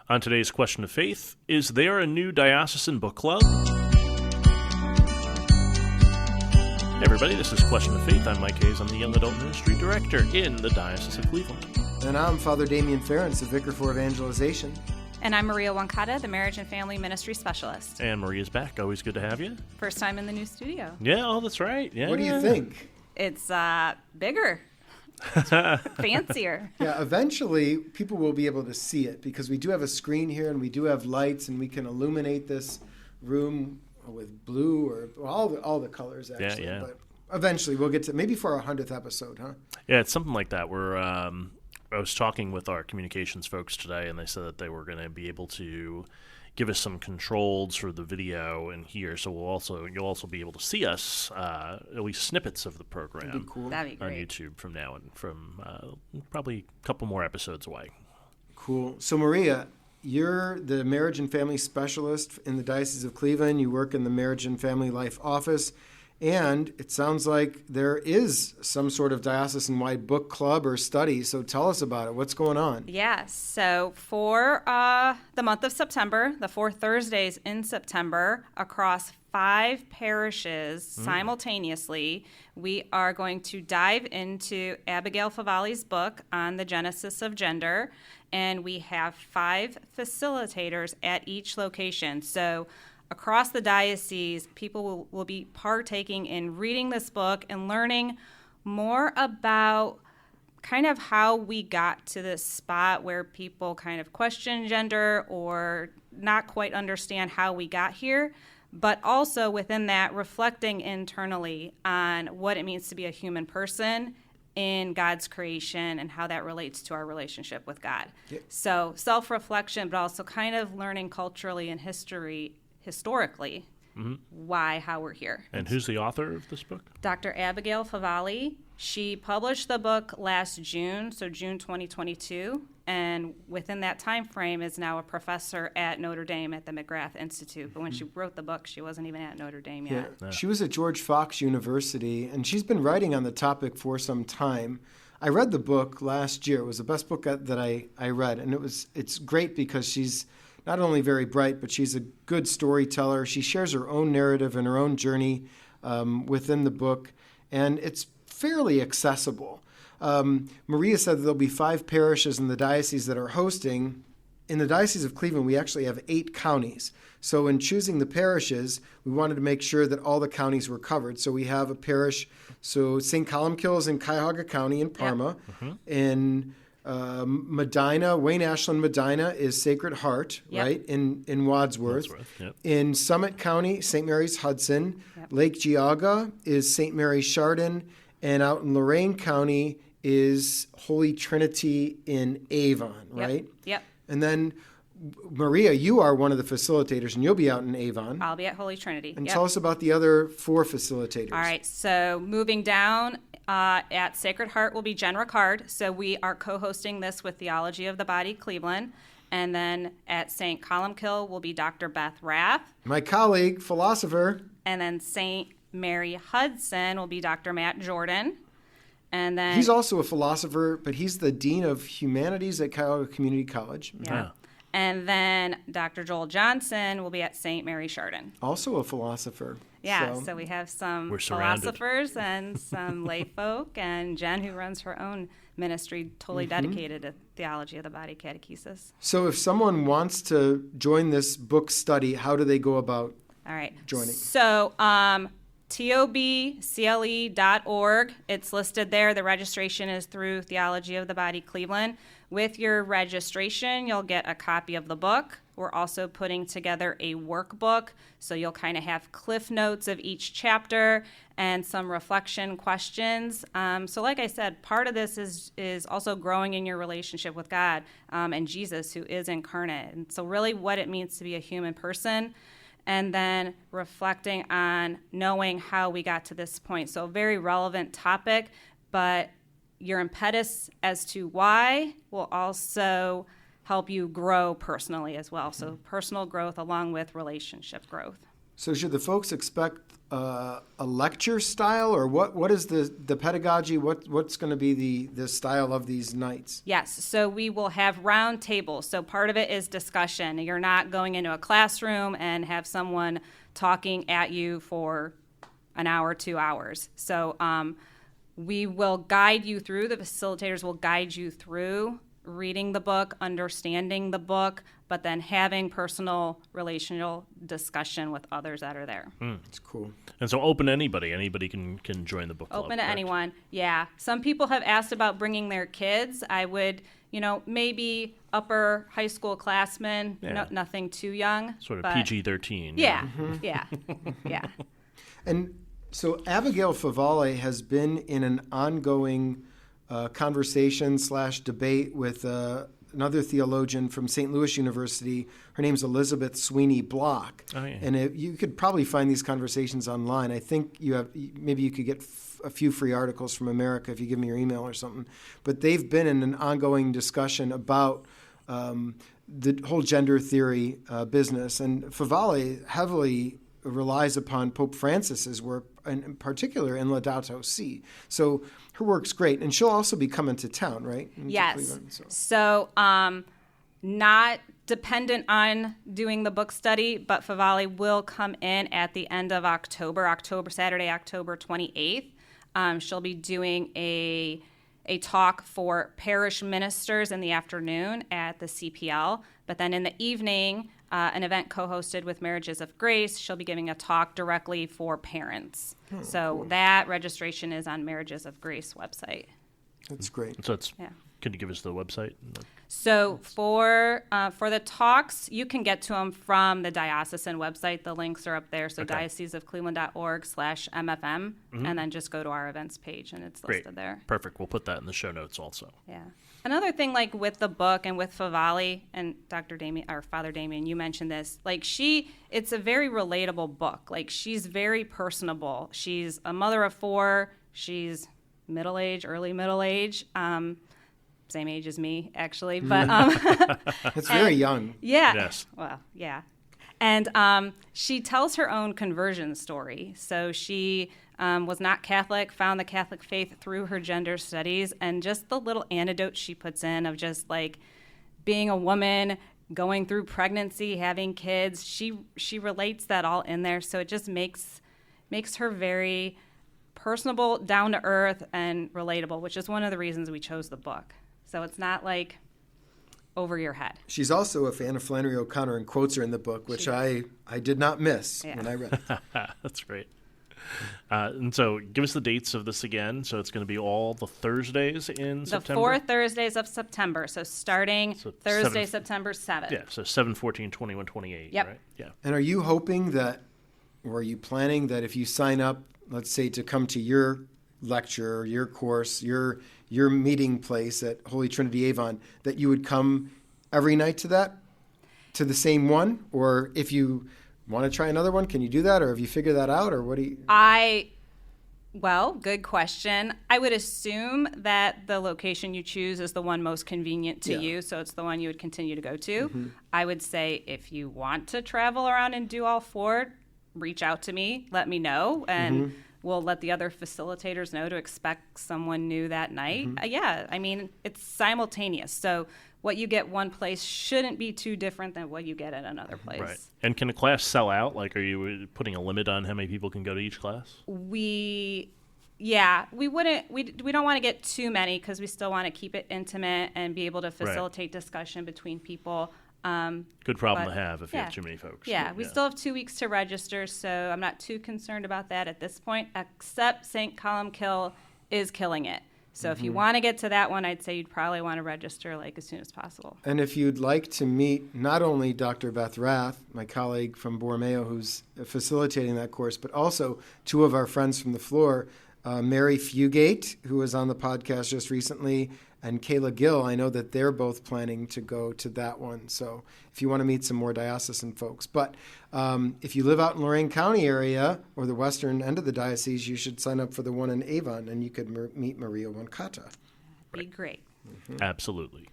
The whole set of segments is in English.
On today's Question of Faith, is there a new diocesan book club? Hey everybody, this is Question of Faith. I'm Mike Hayes. I'm the Young Adult Ministry Director in the Diocese of Cleveland. And I'm Father Damien Ferentz, the Vicar for Evangelization. And I'm Maria Wancata, the Marriage and Family Ministry Specialist. And Maria's back. Always good to have you. First time in the new studio. Yeah, oh, that's right. Yeah. What do you think? It's bigger. Fancier. Yeah, eventually people will be able to see it because we do have a screen here and we do have lights and we can illuminate this room with blue or all the colors actually. Yeah. But eventually we'll get to maybe for our 100th episode, huh? Yeah, it's something like that. I was talking with our communications folks today, and they said that they were going to be able to give us some controls for the video in here, so you'll also be able to see us, at least snippets of the program. That'd be cool. That'd be On great. YouTube from now and from probably a couple more episodes away. Cool. So Maria, you're the Marriage and Family Specialist in the Diocese of Cleveland. You work in the Marriage and Family Life Office. And it sounds like there is some sort of diocesan-wide book club or study. So tell us about it. What's going on? Yes. So for the month of September, the 4 Thursdays in September, across 5 parishes simultaneously, we are going to dive into Abigail Favale's book on the Genesis of Gender. And we have 5 facilitators at each location. So across the diocese, people will be partaking in reading this book and learning more about kind of how we got to this spot where people kind of question gender or not quite understand how we got here, but also within that reflecting internally on what it means to be a human person in God's creation and how that relates to our relationship with God. Yeah. So self-reflection, but also kind of learning culturally and historically, how we're here. And who's the author of this book? Dr. Abigail Favale. She published the book last June, so June 2022, and within that time frame is now a professor at Notre Dame at the McGrath Institute. But when she wrote the book, she wasn't even at Notre Dame yet. Yeah. She was at George Fox University, and she's been writing on the topic for some time. I read the book last year. It was the best book that I read, and it's great because she's not only very bright, but she's a good storyteller. She shares her own narrative and her own journey within the book, and it's fairly accessible. Maria said that there'll be 5 parishes in the diocese that are hosting. In the Diocese of Cleveland, we actually have 8 counties. So in choosing the parishes, we wanted to make sure that all the counties were covered. So we have a parish, so St. Columkill is in Cuyahoga County in Parma. Yep. In Medina, Wayne Ashland, Medina is Sacred Heart, right, in Wadsworth. Yep. In Summit County, St. Mary's Hudson. Yep. Lake Geauga is St. Mary's Chardon. And out in Lorain County is Holy Trinity in Avon, right? Yep. And then, Maria, you are one of the facilitators, and you'll be out in Avon. I'll be at Holy Trinity. And tell us about the other 4 facilitators. All right, so moving down at Sacred Heart will be Jen Ricard. So we are co-hosting this with Theology of the Body Cleveland. And then at St. Columkill will be Dr. Beth Rath. My colleague, philosopher. And then St. Mary Hudson will be Dr. Matt Jordan. And then he's also a philosopher, but he's the Dean of Humanities at Cuyahoga Community College. Yeah. And then Dr. Joel Johnson will be at St. Mary Chardon. Also a philosopher. Yeah, so we have some philosophers and some lay folk, and Jen, who runs her own ministry, totally dedicated to Theology of the Body catechesis. So if someone wants to join this book study, how do they go about joining? So tobcle.org. It's listed there. The registration is through Theology of the Body Cleveland. With your registration, you'll get a copy of the book. We're also putting together a workbook, so you'll kind of have cliff notes of each chapter and some reflection questions. So like I said, part of this is also growing in your relationship with God and Jesus, who is incarnate. And so really what it means to be a human person, and then reflecting on knowing how we got to this point. So a very relevant topic, but your impetus as to why will also help you grow personally as well. So personal growth along with relationship growth. So should the folks expect a lecture style, or what is the pedagogy? What's going to be the style of these nights? Yes, so we will have round tables. So part of it is discussion. You're not going into a classroom and have someone talking at you for an hour, 2 hours. So we will guide you through, the facilitators will guide you through reading the book, understanding the book, but then having personal relational discussion with others that are there. It's cool. And so open to anybody. Anybody can join the book club. Open to correct? anyone, yeah. Some people have asked about bringing their kids. I would, maybe upper high school classmen, nothing too young. Sort of but PG-13. Yeah, yeah. And so Abigail Favale has been in an ongoing conversation / debate with another theologian from St. Louis University. Her name's Elizabeth Sweeny Block. Oh, yeah. And you could probably find these conversations online. I think maybe you could get a few free articles from America if you give me your email or something. But they've been in an ongoing discussion about the whole gender theory business. And Favale heavily relies upon Pope Francis's work, in particular in Laudato Si. So her work's great, and she'll also be coming to town, right? Yes. So not dependent on doing the book study, but Favale will come in at the end of Saturday, October 28th. She'll be doing a talk for parish ministers in the afternoon at the CPL, but then in the evening, an event co-hosted with Marriages of Grace. She'll be giving a talk directly for parents. Cool. That registration is on Marriages of Grace website. That's great. So could you give us the website? So for the talks, you can get to them from the diocesan website. The links are up there. So dioceseofcleveland.org/MFM, and then just go to our events page, and it's listed there. Perfect. We'll put that in the show notes also. Yeah. Another thing, like with the book and with Favale and Dr. Damien, or Father Damien, you mentioned this. Like it's a very relatable book. Like she's very personable. She's a mother of 4. She's early middle age. Same age as me, actually, but it's very young. Yeah. Yes. Well, yeah. And she tells her own conversion story. So she was not Catholic, found the Catholic faith through her gender studies, and just the little anecdote she puts in of just like being a woman, going through pregnancy, having kids. She relates that all in there. So it just makes her very personable, down to earth, and relatable, which is one of the reasons we chose the book. So it's not like over your head. She's also a fan of Flannery O'Connor and quotes her in the book, which I did not miss when I read it. That's great. And so give us the dates of this again. So it's going to be all the Thursdays in September? The 4 Thursdays of September. So starting Thursday, September 7th. Yeah, so 7, 14, 21, 28, yep. Right? Yeah. And are you hoping that, or are you planning that if you sign up, let's say, to come to your lecture, your course, your meeting place at Holy Trinity Avon, that you would come every night to the same one? Or if you want to try another one, can you do that? Or have you figured that out? Or what do you... Well, good question. I would assume that the location you choose is the one most convenient to you, so it's the one you would continue to go to. Mm-hmm. I would say if you want to travel around and do all 4, reach out to me, let me know, and we'll let the other facilitators know to expect someone new that night. Yeah, I mean, it's simultaneous. So what you get one place shouldn't be too different than what you get at another place. Right. And can a class sell out? Like, are you putting a limit on how many people can go to each class? We don't want to get too many because we still want to keep it intimate and be able to facilitate discussion between people. Good problem to have if you have too many folks. Yeah, we still have 2 weeks to register, so I'm not too concerned about that at this point, except St. Columkill is killing it. So if you want to get to that one, I'd say you'd probably want to register like as soon as possible. And if you'd like to meet not only Dr. Beth Rath, my colleague from Borromeo who's facilitating that course, but also 2 of our friends from the floor, Mary Fugate, who was on the podcast just recently, and Kayla Gill, I know that they're both planning to go to that one. So if you want to meet some more diocesan folks. But if you live out in Lorain County area or the western end of the diocese, you should sign up for the one in Avon, and you could meet Maria Wancata. That'd be great. Absolutely.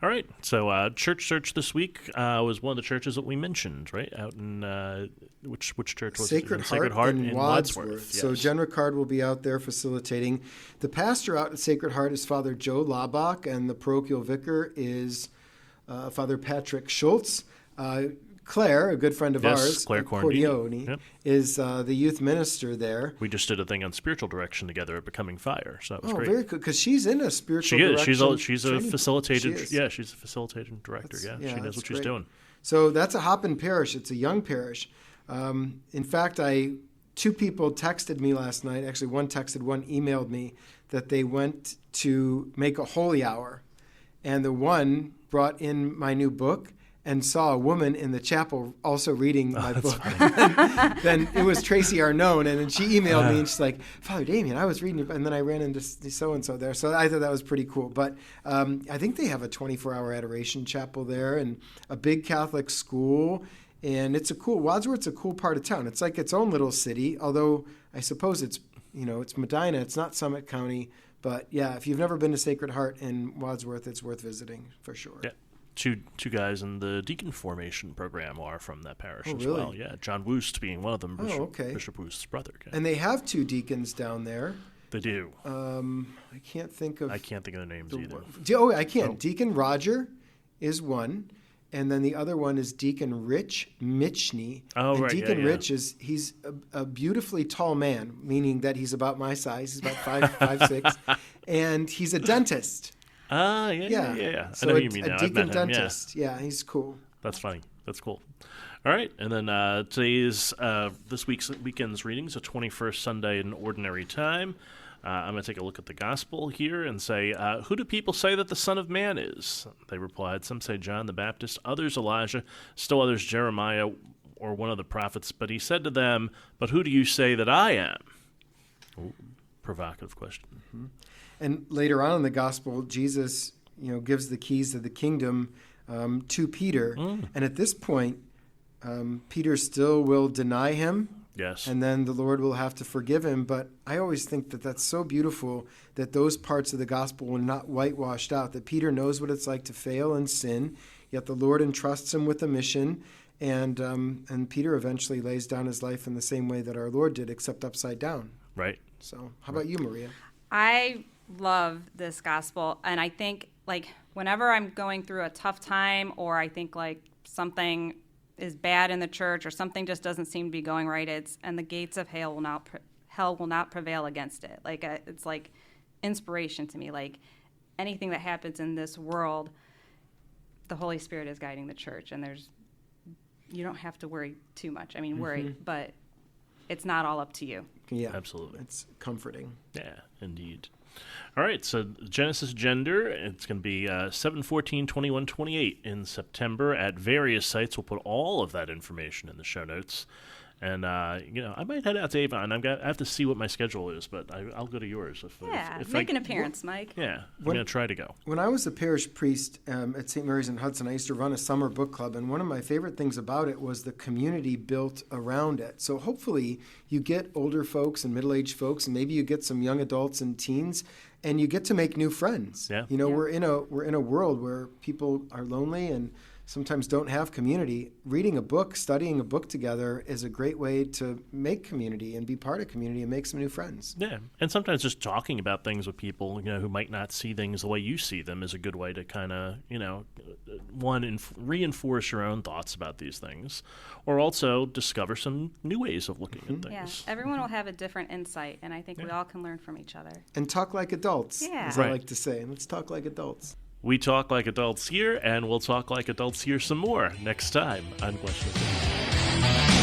All right. So church search this week was one of the churches that we mentioned, right? Out in which church was Sacred it? Heart in Wadsworth. Yes. So Jen Ricard will be out there facilitating. The pastor out at Sacred Heart is Father Joe Labach, and the parochial vicar is Father Patrick Schultz. Claire, a good friend of ours, Claire Cordioni, is the youth minister there. We just did a thing on spiritual direction together at Becoming Fire, so that was great. Very cool, because she's in a spiritual She is. direction. She's a facilitated. Yeah, she's a facilitating director. She knows what she's doing. So that's a Hoppin parish. It's a young parish. In fact, two people texted me last night. Actually, one texted, one emailed me that they went to make a holy hour, and the one brought in my new book and saw a woman in the chapel also reading my book. Then it was Tracy Arnone, and then she emailed me, and she's like, Father Damien, I was reading it, and then I ran into so-and-so there. So I thought that was pretty cool. But I think they have a 24-hour adoration chapel there and a big Catholic school, and Wadsworth's a cool part of town. It's like its own little city, although I suppose it's Medina. It's not Summit County. But, yeah, if you've never been to Sacred Heart in Wadsworth, it's worth visiting for sure. Yeah. Two guys in the deacon formation program are from that parish as really? well. Yeah, John Woost being one of them, Bishop Woost's brother. Okay. And they have two deacons down there. They do. I can't think of their names either. I can't. Oh. Deacon Roger is one, and then the other one is Deacon Rich Mitchney. Oh, and right. Deacon Rich he's a beautifully tall man, meaning that he's about my size. He's about 5'6", and he's a dentist. Yeah. So I know who you mean now. A deacon I've met him, dentist. Yeah, he's cool. That's funny. That's cool. All right, and then this weekend's readings, a 21st Sunday in Ordinary Time. I'm going to take a look at the Gospel here and say, who do people say that the Son of Man is? They replied, some say John the Baptist, others Elijah, still others Jeremiah or one of the prophets. But he said to them, but who do you say that I am? Ooh, provocative question. Mm-hmm. And later on in the Gospel, Jesus, gives the keys of the kingdom to Peter. And at this point, Peter still will deny him. Yes. And then the Lord will have to forgive him. But I always think that that's so beautiful that those parts of the Gospel were not whitewashed out, that Peter knows what it's like to fail and sin, yet the Lord entrusts him with a mission. And Peter eventually lays down his life in the same way that our Lord did, except upside down. Right. So how about you, Maria? I love this gospel, and I think whenever I'm going through a tough time, or I think something is bad in the church, or something just doesn't seem to be going right, and the gates of hell will not prevail against it. It's like inspiration to me. Anything that happens in this world, the Holy Spirit is guiding the church, and you don't have to worry too much. I mean, worry, but it's not all up to you. Yeah, absolutely. It's comforting. Yeah, indeed. All right, so Genesis Gender, it's going to be 7/14/21/28 in September at various sites. We'll put all of that information in the show notes. And, I might head out to Avon. I have to see what my schedule is, but I'll go to yours. If make an appearance, Mike. Yeah, I'm going to try to go. When I was a parish priest at St. Mary's in Hudson, I used to run a summer book club, and one of my favorite things about it was the community built around it. So hopefully you get older folks and middle-aged folks, and maybe you get some young adults and teens, and you get to make new friends. Yeah. We're in a world where people are lonely and sometimes don't have community. Reading a book, studying a book together is a great way to make community and be part of community and make some new friends. Yeah, and sometimes just talking about things with people, who might not see things the way you see them is a good way to kind of, reinforce your own thoughts about these things, or also discover some new ways of looking at things. Yeah, everyone will have a different insight, and I think we all can learn from each other. And talk like adults, as I like to say. Let's talk like adults. We talk like adults here, and we'll talk like adults here some more next time on Question of the Week.